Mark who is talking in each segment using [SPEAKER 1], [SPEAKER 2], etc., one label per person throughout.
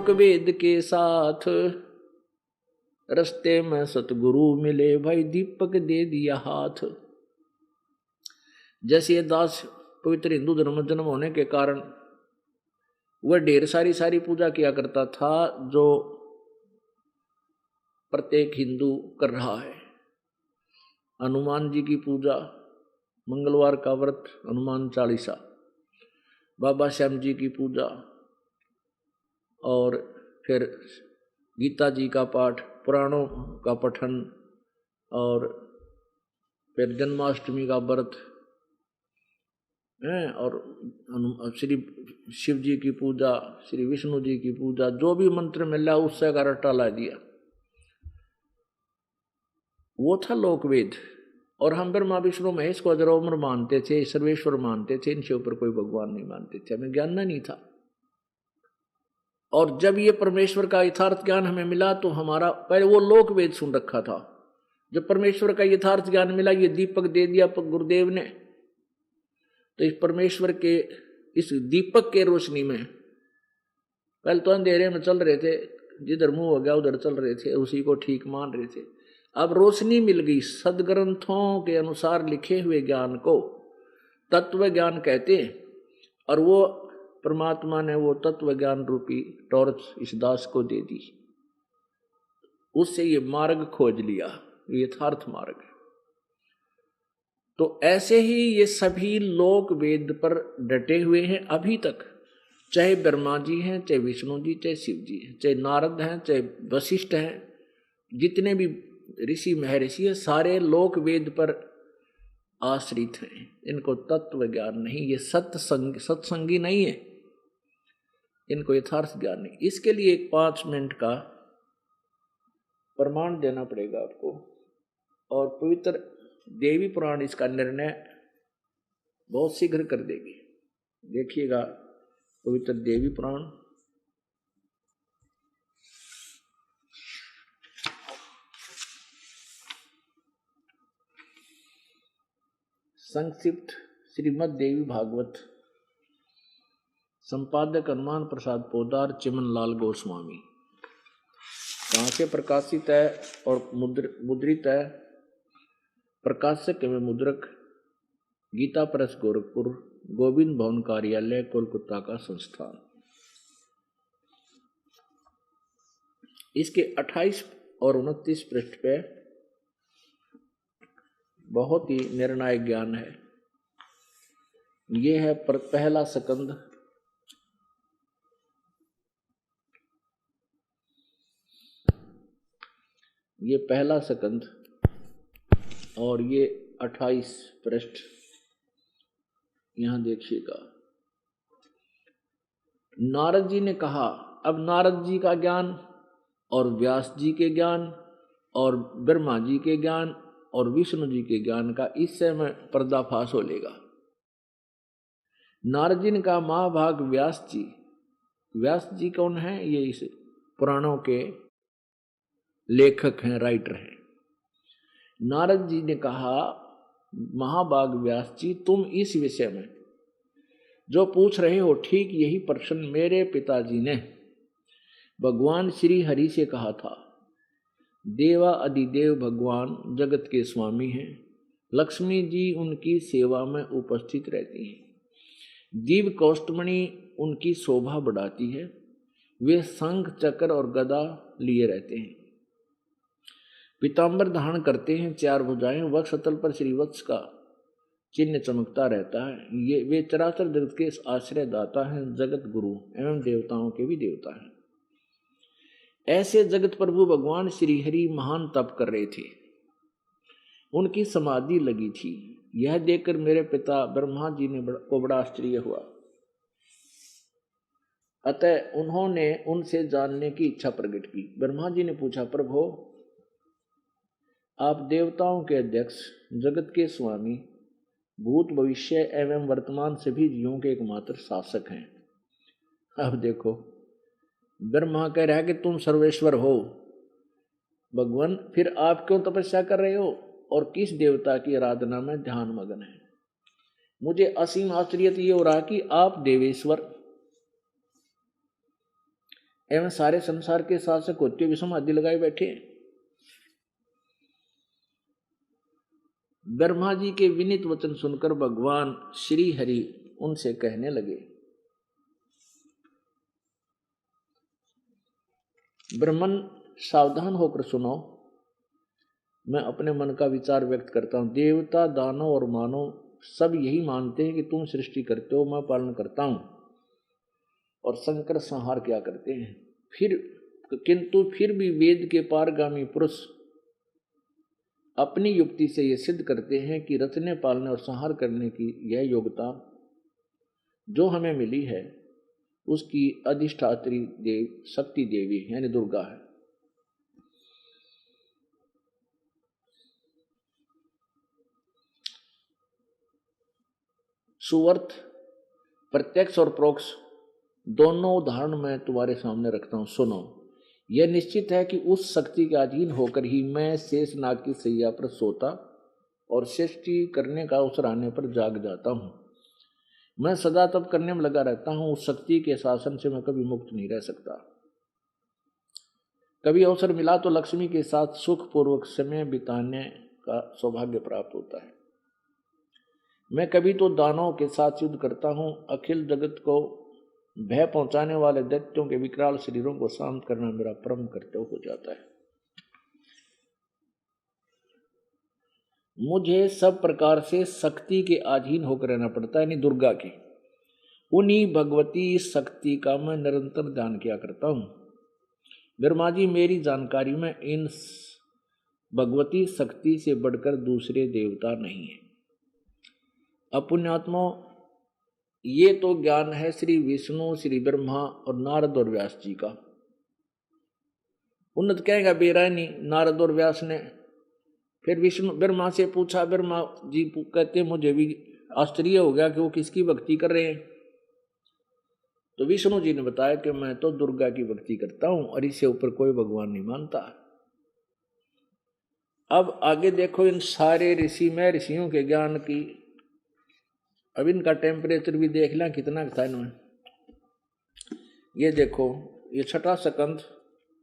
[SPEAKER 1] लोक वेद के साथ, रस्ते में सतगुरु मिले, भाई दीपक दे दिया हाथ। जैसे ये दास पवित्र हिंदू धर्म में जन्म होने के कारण वह ढेर सारी पूजा किया करता था जो प्रत्येक हिंदू कर रहा है। हनुमान जी की पूजा, मंगलवार का व्रत, हनुमान चालीसा, बाबा श्याम जी की पूजा, और फिर गीता जी का पाठ, पुराणों का पठन, और फिर जन्माष्टमी का व्रत है, और श्री शिव जी की पूजा, श्री विष्णु जी की पूजा, जो भी मंत्र मिला उससे का रट्टा ला दिया। वो था लोकवेद। और हम ब्रह्मा विष्णु महेश को अजरोमर मानते थे, सर्वेश्वर मानते थे, इनसे ऊपर कोई भगवान नहीं मानते थे, हमें ज्ञान नहीं था। और जब ये परमेश्वर का यथार्थ ज्ञान हमें मिला तो हमारा, पहले वो लोकवेद सुन रखा था, जब परमेश्वर का यथार्थ ज्ञान मिला, ये दीपक दे दिया गुरुदेव ने, तो इस परमेश्वर के इस दीपक के रोशनी में, पहले तो अंधेरे में चल रहे थे, जिधर मुंह हो गया उधर चल रहे थे, उसी को ठीक मान रहे थे। अब रोशनी मिल गई, सदग्रंथों के अनुसार लिखे हुए ज्ञान को तत्व ज्ञान कहते हैं, और वो परमात्मा ने वो तत्व ज्ञान रूपी टॉर्च इस दास को दे दी, उससे ये मार्ग खोज लिया, यथार्थ मार्ग। तो ऐसे ही ये सभी लोक वेद पर डटे हुए हैं अभी तक, चाहे ब्रह्मा जी हैं, चाहे विष्णु जी, चाहे शिव जी हैं, चाहे नारद हैं, चाहे वशिष्ठ हैं, जितने भी ऋषि महर्षि है, सारे लोक वेद पर आश्रित हैं। इनको तत्व ज्ञान नहीं, ये सत्संगी नहीं है, इनको यथार्थ ज्ञान नहीं। इसके लिए एक 5 मिनट का प्रमाण देना पड़ेगा आपको, और पवित्र देवी पुराण इसका निर्णय बहुत शीघ्र कर देगी। देखिएगा पवित्र देवी पुराण, संक्षिप्त श्रीमद् देवी भागवत, संपादक हनुमान प्रसाद पोदार, चिमन लाल गोस्वामी। कहाँ से प्रकाशित है और मुद्रित है? प्रकाशक एवं मुद्रक गीता प्रेस गोरखपुर, गोविंद भवन कार्यालय, कोलकाता का संस्थान। इसके 28 और 29 पृष्ठ पे बहुत ही निर्णायक ज्ञान है। ये है पहला स्कंद, ये पहला स्कंद, और ये 28 पृष्ठ यहां देखिएगा। नारद जी ने कहा, अब नारद जी का ज्ञान और व्यास जी के ज्ञान और ब्रह्मा जी के ज्ञान और विष्णु जी के ज्ञान का इस समय पर्दाफाश हो लेगा। नारद जी ने कहा, महाभाग व्यास जी। व्यास जी कौन है? ये इस पुराणों के लेखक हैं, राइटर हैं। नारद जी ने कहा, महाभाग व्यास जी, तुम इस विषय में जो पूछ रहे हो, ठीक यही प्रश्न मेरे पिताजी ने भगवान श्री हरि से कहा था। देवा अधिदेव भगवान जगत के स्वामी हैं, लक्ष्मी जी उनकी सेवा में उपस्थित रहती हैं, दिव्य कौष्टमणि उनकी शोभा बढ़ाती है, वे शंख चक्र और गदा लिए रहते हैं, पीताम्बर धारण करते हैं, 4 भुजाएं, वक्षस्थल पर श्रीवत्स का चिन्ह चमकता रहता है। ये वे चराचर जगत के आश्रय दाता हैं, जगत गुरु एवं देवताओं के भी देवता हैं। ऐसे जगत प्रभु भगवान श्री हरि महान तप कर रहे थे, उनकी समाधि लगी थी। यह देखकर मेरे पिता ब्रह्मा जी को बड़ा आश्चर्य हुआ, अतः उन्होंने उनसे जानने की इच्छा प्रकट की। ब्रह्मा जी ने पूछा, प्रभु आप देवताओं के अध्यक्ष, जगत के स्वामी, भूत भविष्य एवं वर्तमान सभी जीवों के एकमात्र शासक हैं। अब देखो, ब्रह्मा कह रहा है कि तुम सर्वेश्वर हो भगवान, फिर आप क्यों तपस्या कर रहे हो और किस देवता की आराधना में ध्यान मगन है? मुझे असीम आश्चर्य ये हो रहा कि आप देवेश्वर एवं सारे संसार के शासक होते हुए समाधि लगाए बैठे हैं। ब्रह्मा जी के विनीत वचन सुनकर भगवान श्री हरि उनसे कहने लगे, ब्राह्मण सावधान होकर सुनो, मैं अपने मन का विचार व्यक्त करता हूं। देवता, दानव और मानव सब यही मानते हैं कि तुम सृष्टि करते हो, मैं पालन करता हूं, और शंकर संहार क्या करते हैं। किंतु फिर भी वेद के पारगामी पुरुष अपनी युक्ति से यह सिद्ध करते हैं कि रचने, पालने और संहार करने की यह योग्यता जो हमें मिली है उसकी अधिष्ठात्री देव शक्ति देवी यानी दुर्गा है। सुवर्थ, प्रत्यक्ष और प्रोक्ष दोनों उदाहरण मैं तुम्हारे सामने रखता हूं, सुनो। यह निश्चित है कि उस शक्ति के अधीन होकर ही मैं शेषनाग की सैया पर सोता और सृष्टि करने का अवसर आने पर जाग जाता हूं। मैं सदा तप करने में लगा रहता हूं। उस शक्ति के शासन से मैं कभी मुक्त नहीं रह सकता। कभी अवसर मिला तो लक्ष्मी के साथ सुखपूर्वक समय बिताने का सौभाग्य प्राप्त होता है। मैं कभी तो दानवों के साथ युद्ध करता हूं। अखिल जगत को भय पहुंचाने वाले दैत्यों के विकराल शरीरों को शांत करना मेरा परम कर्तव्य हो जाता है। मुझे सब प्रकार से शक्ति के अधीन होकर रहना पड़ता है, यानी दुर्गा की। उन्हीं भगवती शक्ति का मैं निरंतर ध्यान किया करता हूं। ब्रह्मा जी, मेरी जानकारी में इन भगवती शक्ति से बढ़कर दूसरे देवता नहीं है। अपुण्यात्मा, ये तो ज्ञान है श्री विष्णु, श्री ब्रह्मा और नारद और व्यास जी का। उन्नत कहेगा बेरानी नारद और व्यास ने। फिर विष्णु ब्रह्मा से पूछा, ब्रह्मा जी कहते मुझे भी आश्चर्य हो गया कि वो किसकी भक्ति कर रहे हैं। तो विष्णु जी ने बताया कि मैं तो दुर्गा की भक्ति करता हूं और इससे ऊपर कोई भगवान नहीं मानता। अब आगे देखो, इन सारे ऋषि में ऋषियों के ज्ञान की, अब इनका टेम्परेचर भी देख लें कितना था इनमें। ये देखो, ये छठा स्कंध,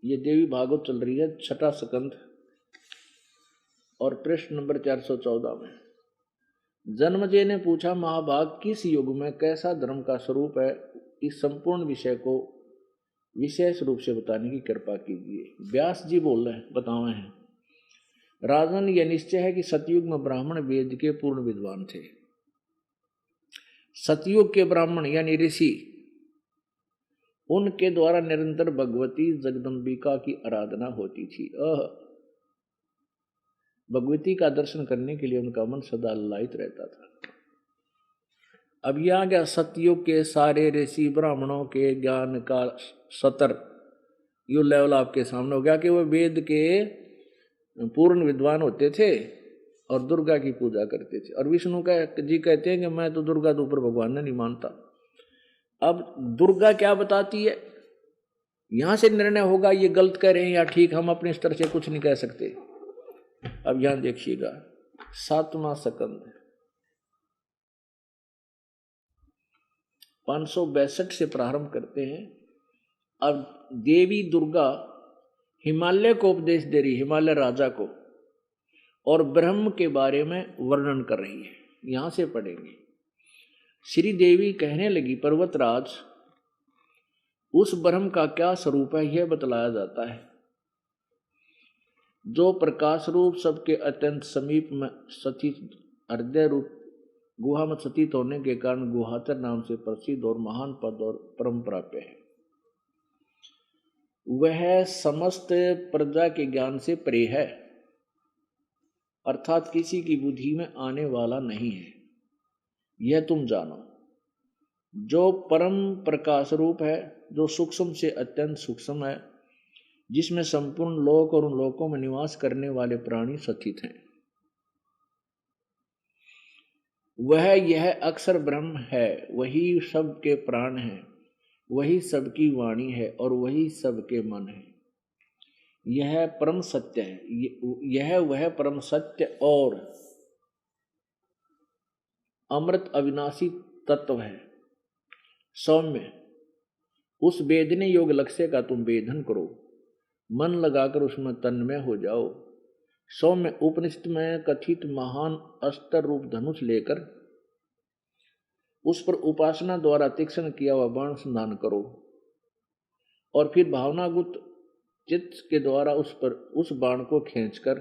[SPEAKER 1] ये देवी भागवत चल रही है, छठा स्कंध और पृष्ठ नंबर 414 में। जन्मजय ने पूछा, महाभाग किस युग में कैसा धर्म का स्वरूप है, इस संपूर्ण विषय को विशेष रूप से बताने की कृपा कीजिए। व्यास जी बोल रहे हैं, बतावे हैं। राजन, यह निश्चय है कि सतयुग में ब्राह्मण वेद के पूर्ण विद्वान थे। सतयुग के ब्राह्मण यानी ऋषि, उनके द्वारा निरंतर भगवती जगदम्बिका की आराधना होती थी। भगवती का दर्शन करने के लिए उनका मन सदा ललायित रहता था। अब यह आ गया सतयुग के सारे ऋषि ब्राह्मणों के ज्ञान का सतर, यू लेवल आपके सामने हो गया कि वो वेद के पूर्ण विद्वान होते थे और दुर्गा की पूजा करते थे। और विष्णु जी कहते हैं कि मैं तो दुर्गा तो ऊपर भगवान ने नहीं मानता। अब दुर्गा क्या बताती है, यहां से निर्णय होगा ये गलत कह रहे हैं या ठीक, हम अपने स्तर से कुछ नहीं कह सकते। अब यहां देखिएगा, 7वां स्कंद 562 से प्रारंभ करते हैं। अब देवी दुर्गा हिमालय को उपदेश दे रही, हिमालय राजा को, और ब्रह्म के बारे में वर्णन कर रही है। यहां से पढ़ेंगे। श्री देवी कहने लगी, पर्वतराज, उस ब्रह्म का क्या स्वरूप है यह बतलाया जाता है, जो प्रकाश रूप सबके अत्यंत समीप में स्थित हृदय रूप गुहा में स्थित होने के कारण गुहाचर नाम से प्रसिद्ध और महान पद और परम प्राप्य है। वह समस्त प्रजा के ज्ञान से परे है, अर्थात किसी की बुद्धि में आने वाला नहीं है। यह तुम जानो। जो परम प्रकाश रूप है, जो सूक्ष्म से अत्यंत सूक्ष्म है, जिसमें संपूर्ण लोक और उन लोकों में निवास करने वाले प्राणी स्थित हैं, वह यह अक्षर ब्रह्म है। वही सबके प्राण है, वही सबकी वाणी है और वही सबके मन है। यह परम सत्य है। यह वह परम सत्य और अमृत अविनाशी तत्व है। सौम्य, उस वेदने योग लक्ष्य का तुम वेदन करो, मन लगाकर उसमें तन्मय हो जाओ। सौम्य उपनिषद में कथित महान अस्त्र रूप धनुष लेकर उस पर उपासना द्वारा तीक्ष्ण किया हुआ बाण संधान करो और फिर भावनागुत चित्त के द्वारा उस बाण को खींचकर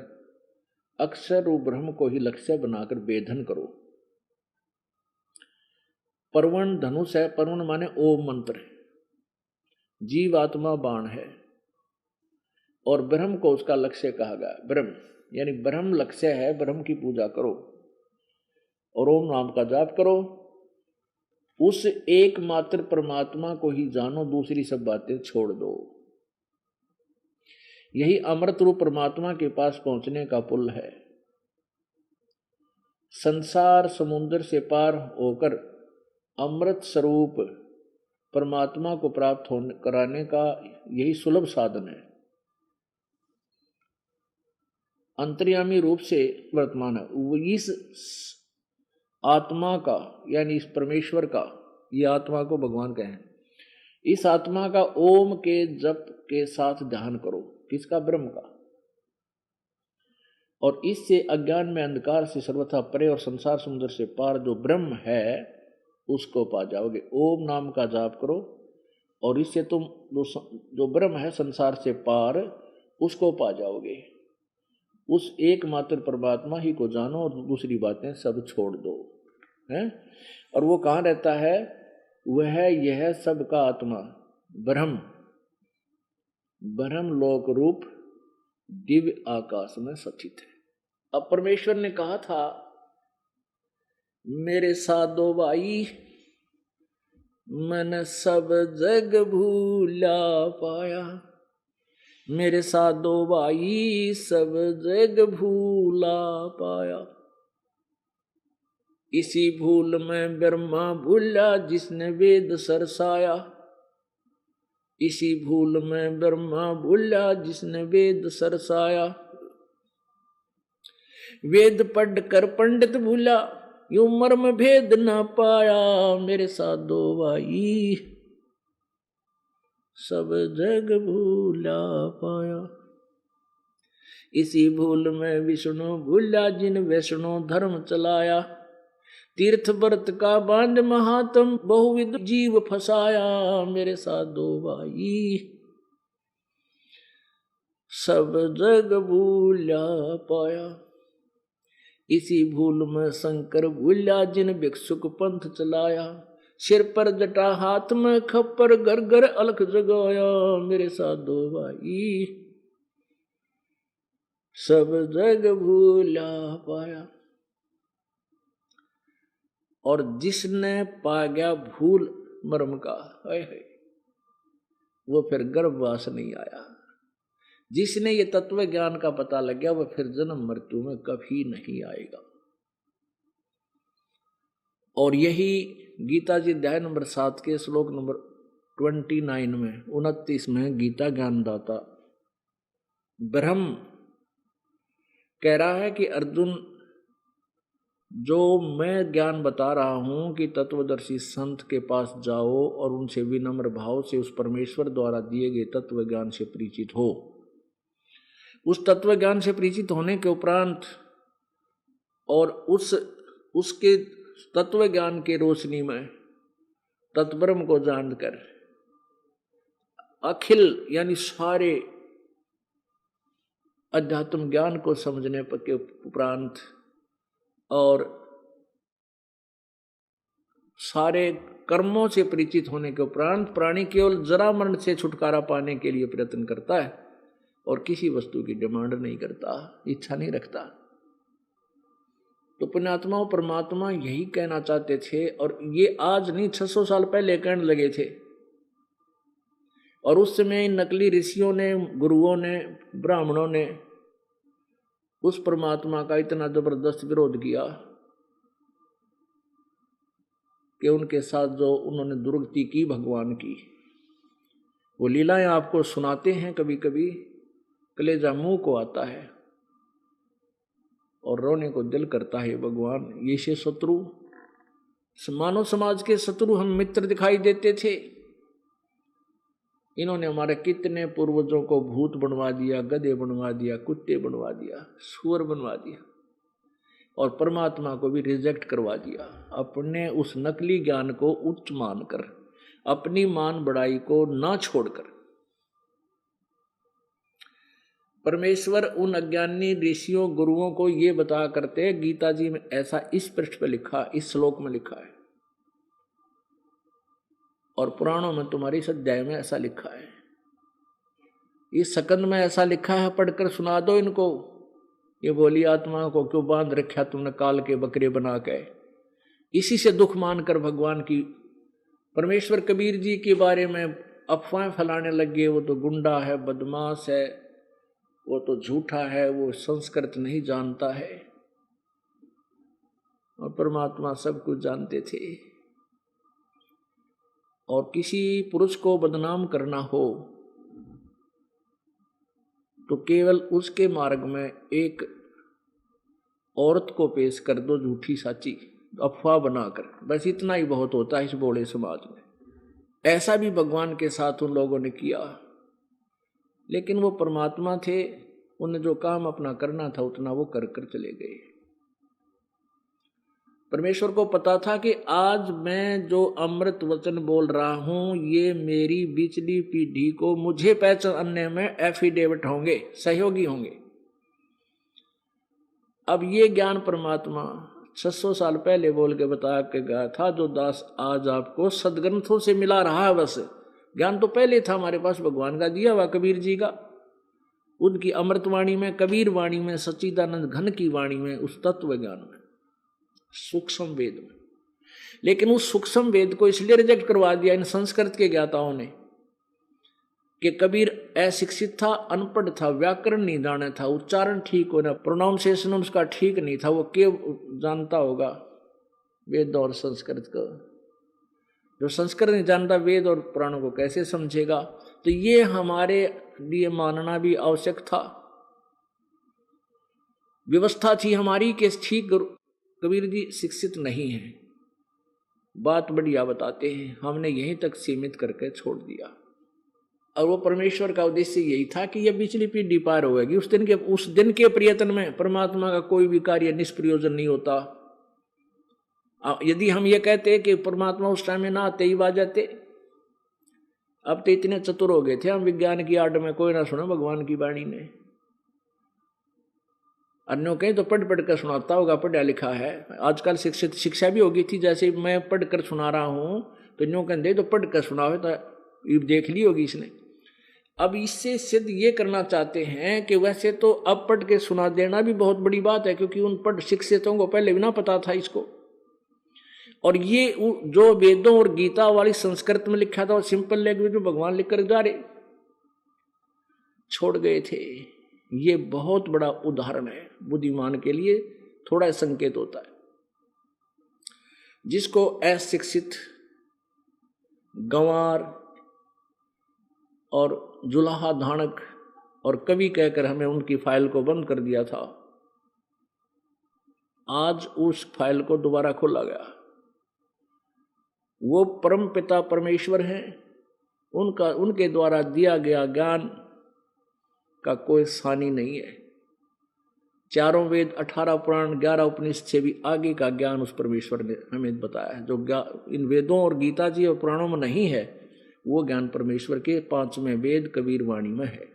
[SPEAKER 1] अक्षर रूप ब्रह्म को ही लक्ष्य बनाकर वेधन करो। परवण धनुष है, परवण माने ओम मंत्र, जीवात्मा बाण है और ब्रह्म को उसका लक्ष्य कहा गया। ब्रह्म यानी ब्रह्म लक्ष्य है, ब्रह्म की पूजा करो और ओम नाम का जाप करो। उस एकमात्र परमात्मा को ही जानो, दूसरी सब बातें छोड़ दो। यही अमृत रूप परमात्मा के पास पहुंचने का पुल है। संसार समुद्र से पार होकर अमृत स्वरूप परमात्मा को प्राप्त कराने का यही सुलभ साधन है। अंतर्यामी रूप से वर्तमान है। इस आत्मा का यानी इस परमेश्वर का, ये आत्मा को भगवान कहें, इस आत्मा का ओम के जप के साथ ध्यान करो। किसका? ब्रह्म का। और इससे अज्ञान में अंधकार से सर्वथा परे और संसार समुद्र से पार जो ब्रह्म है उसको पा जाओगे। ओम नाम का जाप करो और इससे तुम जो ब्रह्म है संसार से पार उसको पा जाओगे। उस एकमात्र परमात्मा ही को जानो और दूसरी बातें सब छोड़ दो। हैं? और वो कहाँ रहता है? वह यह सबका आत्मा ब्रह्म, ब्रह्म लोक रूप दिव्य आकाश में स्थित है। अब परमेश्वर ने कहा था, मेरे साधो भाई मैंने सब जग भूला पाया, मेरे साधो भाई सब जग भूला पाया। इसी भूल में ब्रह्मा भूला जिसने वेद सरसाया, इसी भूल में ब्रह्मा भूला जिसने वेद सरसाया। वेद पढ़ कर पंडित भूला यूं मर्म भेद न पाया, मेरे साधो भाई सब जग भूला पाया। इसी भूल में विष्णु भूला जिन वैष्णो धर्म चलाया, तीर्थ व्रत का बांध महात्म बहुविध जीव फसाया, मेरे साधो भाई सब जग भूला पाया। इसी भूल में शंकर भूला जिन भिक्षुक पंथ चलाया, सिर पर जटा हाथ में खप्पर घर घर अलख जगाया, मेरे साधो भाई सब जग भूला पाया। और जिसने पा गया भूल मर्म का, वो फिर गर्भवास नहीं आया। जिसने ये तत्व ज्ञान का पता लग गया वह फिर जन्म मृत्यु में कभी नहीं आएगा। और यही गीता जी अध्याय नंबर 7 के श्लोक नंबर 29 में 29 में गीता ज्ञानदाता ब्रह्म कह रहा है कि अर्जुन, जो मैं ज्ञान बता रहा हूं कि तत्वदर्शी संत के पास जाओ और उनसे विनम्र भाव से उस परमेश्वर द्वारा दिए गए तत्व ज्ञान से परिचित हो। उस तत्व ज्ञान से परिचित होने के उपरांत और उसके तत्व ज्ञान के रोशनी में तत्ब्रह्म को जानकर अखिल यानी सारे अध्यात्म ज्ञान को समझने के उपरांत और सारे कर्मों से परिचित होने के उपरांत प्राणी केवल जरा मरण से छुटकारा पाने के लिए प्रयत्न करता है और किसी वस्तु की डिमांड नहीं करता, इच्छा नहीं रखता। तो पुण्यात्माओं परमात्मा यही कहना चाहते थे और ये आज नहीं 600 साल पहले कहने लगे थे। और उस समय नकली ऋषियों ने, गुरुओं ने, ब्राह्मणों ने उस परमात्मा का इतना जबरदस्त विरोध किया कि उनके साथ जो उन्होंने दुर्गति की भगवान की, वो लीलाएं आपको सुनाते हैं। कभी कभी कलेजा मुंह को आता है और रोने को दिल करता है। भगवान, ये से शत्रु, मानव समाज के शत्रु हम मित्र दिखाई देते थे इन्होंने हमारे कितने पूर्वजों को भूत बनवा दिया, गधे बनवा दिया, कुत्ते बनवा दिया, सुअर बनवा दिया, और परमात्मा को भी रिजेक्ट करवा दिया। अपने उस नकली ज्ञान को उच्च मानकर, अपनी मान बढ़ाई को ना छोड़कर। परमेश्वर उन अज्ञानी ऋषियों गुरुओं को ये बता करते, गीता जी में ऐसा इस पृष्ठ पे लिखा, इस श्लोक में लिखा है, और पुराणों में तुम्हारी इस अध्याय में ऐसा लिखा है, इस सकंद में ऐसा लिखा है, पढ़कर सुना दो इनको। ये बोली आत्मा को क्यों बांध रखा तुमने काल के बकरे बना के। इसी से दुख मानकर भगवान की परमेश्वर कबीर जी के बारे में अफवाहें फैलाने लगे, वो तो गुंडा है, बदमाश है, वो तो झूठा है, वो संस्कृत नहीं जानता है। और परमात्मा सब कुछ जानते थे। और किसी पुरुष को बदनाम करना हो तो केवल उसके मार्ग में एक औरत को पेश कर दो, झूठी साची अफवाह बनाकर, बस इतना ही बहुत होता है इस बोले समाज में। ऐसा भी भगवान के साथ उन लोगों ने किया, लेकिन वो परमात्मा थे, उन्हें जो काम अपना करना था उतना वो कर कर चले गए। परमेश्वर को पता था कि आज मैं जो अमृत वचन बोल रहा हूं, ये मेरी पिछली पीढ़ी को मुझे पहचानने में एफिडेविट होंगे, सहयोगी होंगे। अब ये ज्ञान परमात्मा 600 साल पहले बोल के बता के गया था, जो दास आज आपको सदग्रंथों से मिला रहा है। बस ज्ञान तो पहले था हमारे पास, भगवान का दिया हुआ, कबीर जी का, उनकी अमृतवाणी में, कबीर वाणी में, सच्चिदानंद घन की वाणी में, उस तत्व ज्ञान में, सूक्ष्म वेद में। लेकिन उस सूक्ष्म वेद को इसलिए रिजेक्ट करवा दिया इन संस्कृत के ज्ञाताओं ने कि कबीर अशिक्षित था, अनपढ़ था, व्याकरण नहीं जाना था, उच्चारण ठीक होना, प्रोनाउंसिएशन उसका ठीक नहीं था, वो क्या जानता होगा वेद और संस्कृत का। जो संस्कृत नहीं जानता वेद और पुराणों को कैसे समझेगा। तो ये हमारे लिए मानना भी आवश्यक था, व्यवस्था थी हमारी कि ठीक कबीर जी शिक्षित नहीं है, बात बढ़िया बताते हैं, हमने यहीं तक सीमित करके छोड़ दिया। और वो परमेश्वर का उद्देश्य यही था कि यह पिछली पीढ़ी पार होगी। उस दिन के प्रयत्न में परमात्मा का कोई भी कार्य निष्प्रयोजन नहीं होता। यदि हम ये कहते कि परमात्मा उस टाइम में ना आते ही आ जाते, अब तो इतने चतुर हो गए थे हम विज्ञान की आड़ में, कोई ना सुना भगवान की वाणी ने। अन्यों कहीं तो पढ़ पढ़ कर सुनाता होगा, पढ़ा लिखा है। आजकल शिक्षित शिक्षा भी होगी थी, जैसे मैं पढ़ कर सुना रहा हूं तो न्यों कहते तो पढ़ कर सुनाओ, तो देख ली होगी इसने। अब इससे सिद्ध ये करना चाहते हैं कि वैसे तो अब पढ़ के सुना देना भी बहुत बड़ी बात है, क्योंकि उन पढ़ शिक्षितों को पहले भी ना पता था इसको। और ये जो वेदों और गीता वाली संस्कृत में लिखा था और सिंपल लैंग्वेज में भगवान लिख कर जा रहे छोड़ गए थे। ये बहुत बड़ा उदाहरण है बुद्धिमान के लिए, थोड़ा संकेत होता है। जिसको अशिक्षित, गंवार और जुलाहा धानक और कवि कहकर हमें उनकी फाइल को बंद कर दिया था, आज उस फाइल को दोबारा खोला गया। वो परम पिता परमेश्वर हैं, उनके द्वारा दिया गया ज्ञान का कोई सानी नहीं है। चारों वेद, 18 पुराण, 11 उपनिषद से भी आगे का ज्ञान उस परमेश्वर ने हमें बताया है। जो इन वेदों और गीता जी और पुराणों में नहीं है, वो ज्ञान परमेश्वर के 5वें वेद कबीर वाणी में है।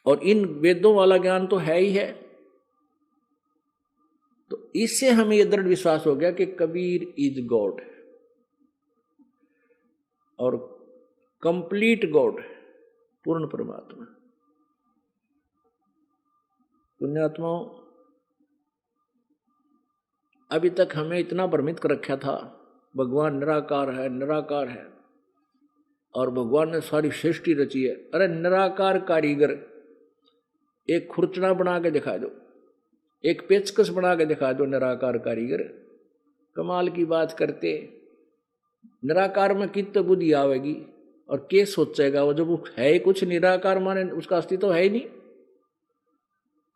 [SPEAKER 1] और इन वेदों वाला ज्ञान तो है ही है। तो इससे हमें यह दृढ़ विश्वास हो गया कि कबीर इज गॉड और कंप्लीट गॉड, पूर्ण परमात्मा। पुण्यात्माओं, अभी तक हमें इतना भ्रमित कर रखा था भगवान निराकार है, निराकार है, और भगवान ने सारी सृष्टि रची है। अरे निराकार कारीगर एक खुरचना बना के दिखा दो, एक पेचकस बना के दिखा दो, निराकार कारीगर कमाल की बात करते। निराकार में कितनी बुद्धि आवेगी और क्या सोचेगा वो, जब वो है कुछ निराकार, माने उसका अस्तित्व तो है ही नहीं।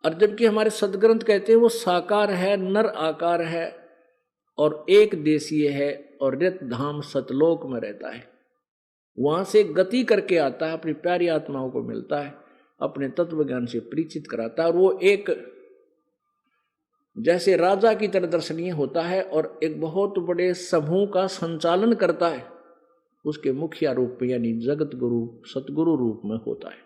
[SPEAKER 1] और जबकि हमारे सदग्रंथ कहते हैं वो साकार है, नर आकार है, और एक देशीय है और रित धाम सतलोक में रहता है। वहां से गति करके आता है, अपनी प्यारी आत्माओं को मिलता है, अपने तत्व ज्ञान से परिचित कराता है। और वो एक जैसे राजा की तरह दर्शनीय होता है और एक बहुत बड़े समूह का संचालन करता है, उसके मुखिया रूप में यानी जगत गुरु सतगुरु रूप में होता है।